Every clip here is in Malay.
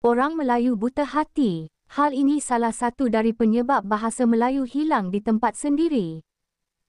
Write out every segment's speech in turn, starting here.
Orang Melayu buta hati. Hal ini salah satu dari penyebab bahasa Melayu hilang di tempat sendiri.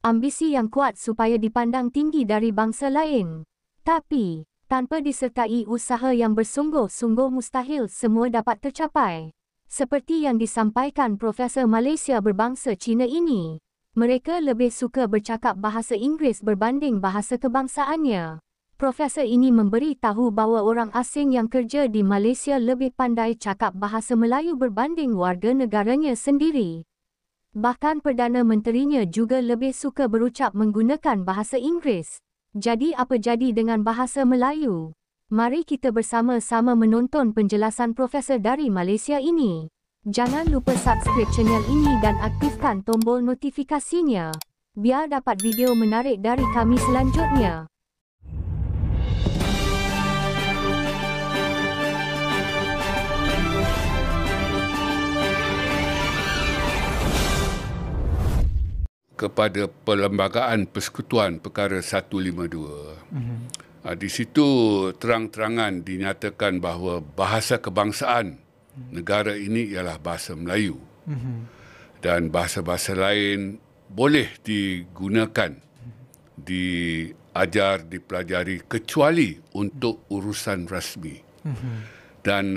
Ambisi yang kuat supaya dipandang tinggi dari bangsa lain. Tapi, tanpa disertai usaha yang bersungguh-sungguh mustahil semua dapat tercapai. Seperti yang disampaikan Profesor Malaysia berbangsa Cina ini. Mereka lebih suka bercakap bahasa Inggeris berbanding bahasa kebangsaannya. Profesor ini memberi tahu bahawa orang asing yang kerja di Malaysia lebih pandai cakap bahasa Melayu berbanding warga negaranya sendiri. Bahkan Perdana Menterinya juga lebih suka berucap menggunakan bahasa Inggeris. Jadi apa jadi dengan bahasa Melayu? Mari kita bersama-sama menonton penjelasan Profesor dari Malaysia ini. Jangan lupa subscribe channel ini dan aktifkan tombol notifikasinya, biar dapat video menarik dari kami selanjutnya. Kepada Perlembagaan Persekutuan Perkara 152. Di situ terang-terangan dinyatakan bahawa bahasa kebangsaan negara ini ialah bahasa Melayu. Dan bahasa-bahasa lain boleh digunakan, diajar, dipelajari kecuali untuk urusan rasmi. Dan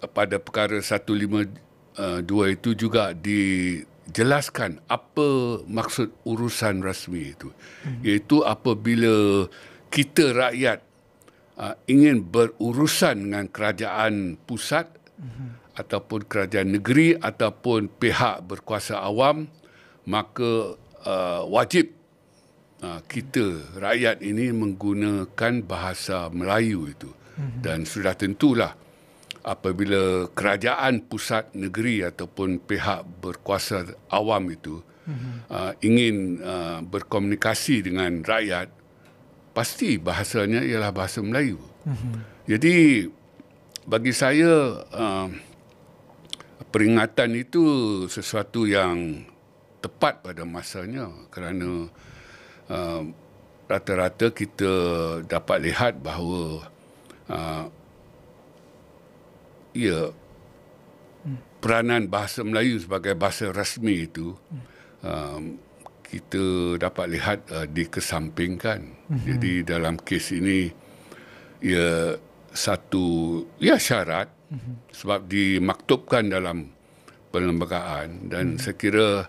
pada perkara 152 itu juga dijelaskan apa maksud urusan rasmi itu. Iaitu apabila kita rakyat ingin berurusan dengan kerajaan pusat ataupun kerajaan negeri ataupun pihak berkuasa awam, maka wajib kita rakyat ini menggunakan bahasa Melayu itu. Dan sudah tentulah apabila kerajaan pusat negeri ataupun pihak berkuasa awam itu ingin berkomunikasi dengan rakyat, pasti bahasanya ialah bahasa Melayu. Jadi bagi saya peringatan itu sesuatu yang tepat pada masanya, kerana rata-rata kita dapat lihat bahawa peranan bahasa Melayu sebagai bahasa rasmi itu kita dapat lihat dikesampingkan. Jadi dalam kes ini ia satu syarat sebab dimaktubkan dalam perlembagaan, dan saya kira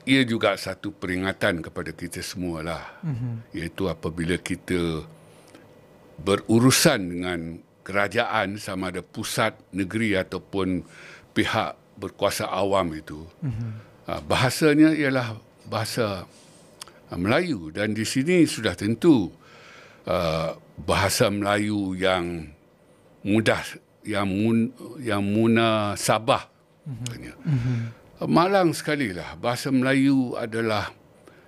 ia juga satu peringatan kepada kita semualah, iaitu apabila kita berurusan dengan kerajaan sama ada pusat, negeri ataupun pihak berkuasa awam itu, bahasanya ialah bahasa Melayu. Dan di sini sudah tentu bahasa Melayu yang mudah, yang munasabah. Malang sekali lah, bahasa Melayu adalah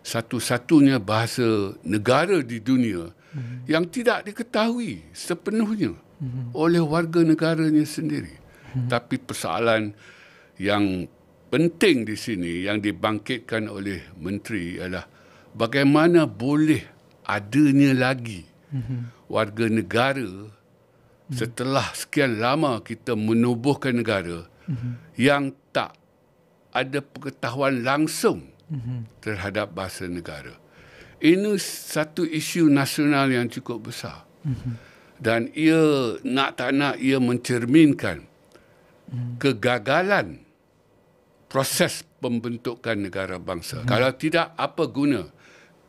satu-satunya bahasa negara di dunia yang tidak diketahui sepenuhnya oleh warga negaranya sendiri. Tapi persoalan yang penting di sini yang dibangkitkan oleh menteri adalah bagaimana boleh adanya lagi warga negara setelah sekian lama kita menubuhkan negara yang tak ada pengetahuan langsung terhadap bahasa negara. Ini satu isu nasional yang cukup besar. Dan ia nak tak nak ia mencerminkan kegagalan proses pembentukan negara bangsa. Kalau tidak, apa guna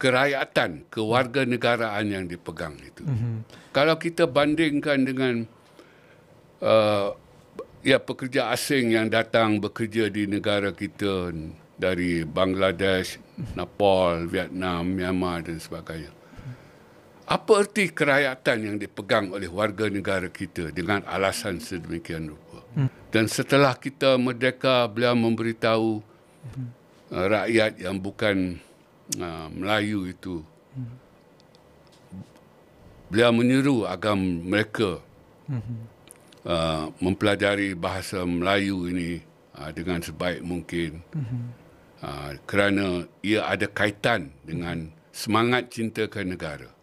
kerakyatan, kewarganegaraan yang dipegang itu. Kalau kita bandingkan dengan pekerja asing yang datang bekerja di negara kita dari Bangladesh, Nepal, Vietnam, Myanmar dan sebagainya. Apa erti kerakyatan yang dipegang oleh warga negara kita dengan alasan sedemikian rupa? Dan setelah kita merdeka, beliau memberitahu rakyat yang bukan Melayu itu, beliau menyeru agar mereka mempelajari bahasa Melayu ini dengan sebaik mungkin, kerana ia ada kaitan dengan semangat cintakan negara.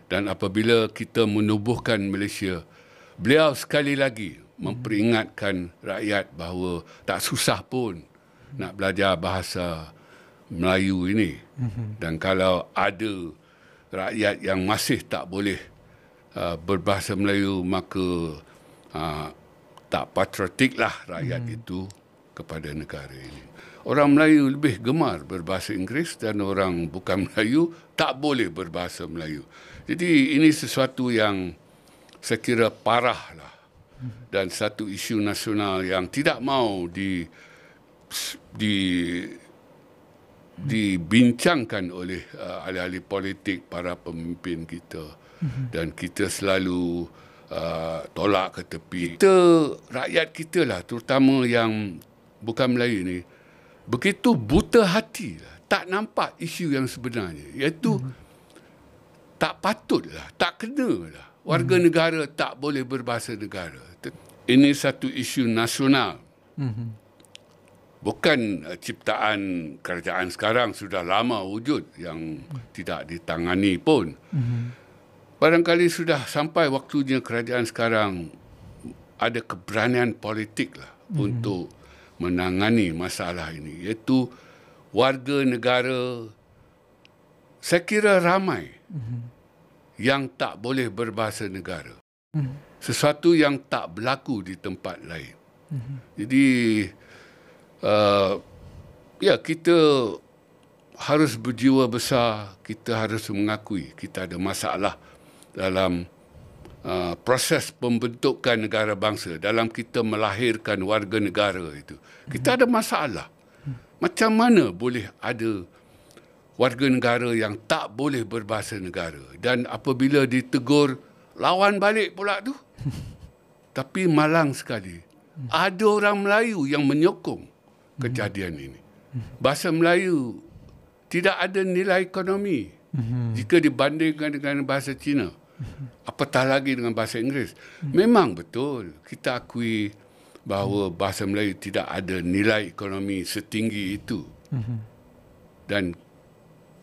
Dan apabila kita menubuhkan Malaysia, beliau sekali lagi memperingatkan rakyat bahawa tak susah pun nak belajar bahasa Melayu ini. Dan kalau ada rakyat yang masih tak boleh berbahasa Melayu, maka tak patriotiklah rakyat itu kepada negara ini. Orang Melayu lebih gemar berbahasa Inggeris dan orang bukan Melayu tak boleh berbahasa Melayu. Jadi ini sesuatu yang saya kira parah lah. Dan satu isu nasional yang tidak mau dibincangkan oleh ahli-ahli politik, para pemimpin kita. Dan kita selalu tolak ke tepi. Rakyat kita lah, terutama yang bukan Melayu ni, begitu buta hati lah, tak nampak isu yang sebenarnya, iaitu tak patutlah, tak kenalah warga negara tak boleh berbahasa negara. Ini satu isu nasional. Bukan ciptaan kerajaan sekarang, sudah lama wujud yang tidak ditangani pun. Barangkali sudah sampai waktunya kerajaan sekarang ada keberanian politik lah untuk menangani masalah ini, iaitu warga negara, saya kira ramai yang tak boleh berbahasa negara. Sesuatu yang tak berlaku di tempat lain. Jadi ya, kita harus berjiwa besar, kita harus mengakui kita ada masalah dalam proses pembentukan negara bangsa, dalam kita melahirkan warga negara itu. Kita ada masalah. Macam mana boleh ada warga negara yang tak boleh berbahasa negara, dan apabila ditegur, lawan balik pula tu. Tapi malang sekali, ada orang Melayu yang menyokong kejadian ini. Bahasa Melayu tidak ada nilai ekonomi jika dibandingkan dengan bahasa Cina. Apatah lagi dengan bahasa Inggeris. Memang betul, kita akui bahawa bahasa Melayu tidak ada nilai ekonomi setinggi itu. Dan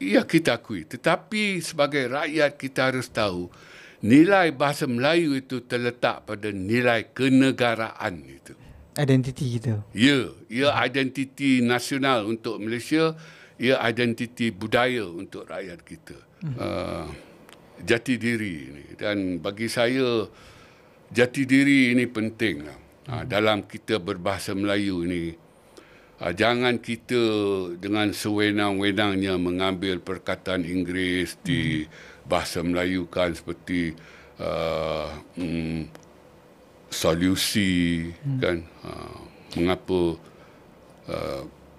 ya, kita akui. Tetapi sebagai rakyat kita harus tahu, nilai bahasa Melayu itu terletak pada nilai kenegaraan itu. Identiti kita. Ya, ia identiti nasional untuk Malaysia, ia identiti budaya untuk rakyat kita. Jati diri ini. Dan bagi saya, jati diri ini penting. Dalam kita berbahasa Melayu ini, jangan kita dengan sewenang-wenangnya mengambil perkataan Inggeris di bahasa Melayu kan, seperti solusi kan. Mengapa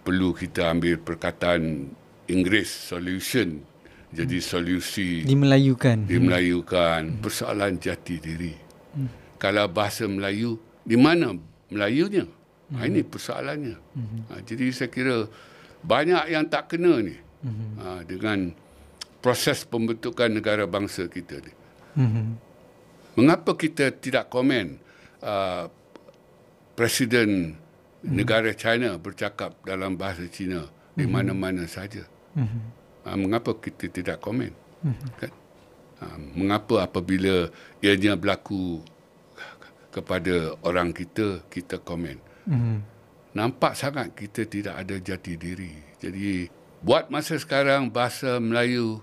perlu kita ambil perkataan Inggeris solution jadi solusi, dimelayukan. Persoalan jati diri. Kalau bahasa Melayu, di mana Melayunya? Ini persoalannya. Jadi saya kira banyak yang tak kena ni dengan proses pembentukan negara bangsa kita ni. Mengapa kita tidak komen Presiden negara China bercakap dalam bahasa Cina di mana-mana saja? Mengapa kita tidak komen? Kan? Mengapa apabila ianya berlaku kepada orang kita, kita komen? Nampak sangat kita tidak ada jati diri. Jadi buat masa sekarang, bahasa Melayu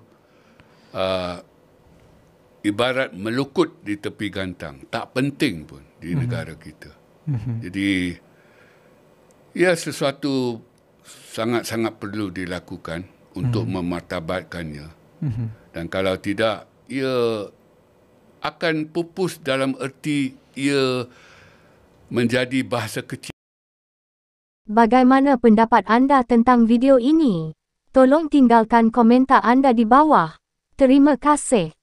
ibarat melukut di tepi gantang, tak penting pun di negara kita. Jadi ia sesuatu sangat-sangat perlu dilakukan untuk memartabatkannya. Dan kalau tidak, ia akan pupus dalam erti ia menjadi bahasa kecil. Bagaimana pendapat anda tentang video ini? Tolong tinggalkan komentar anda di bawah. Terima kasih.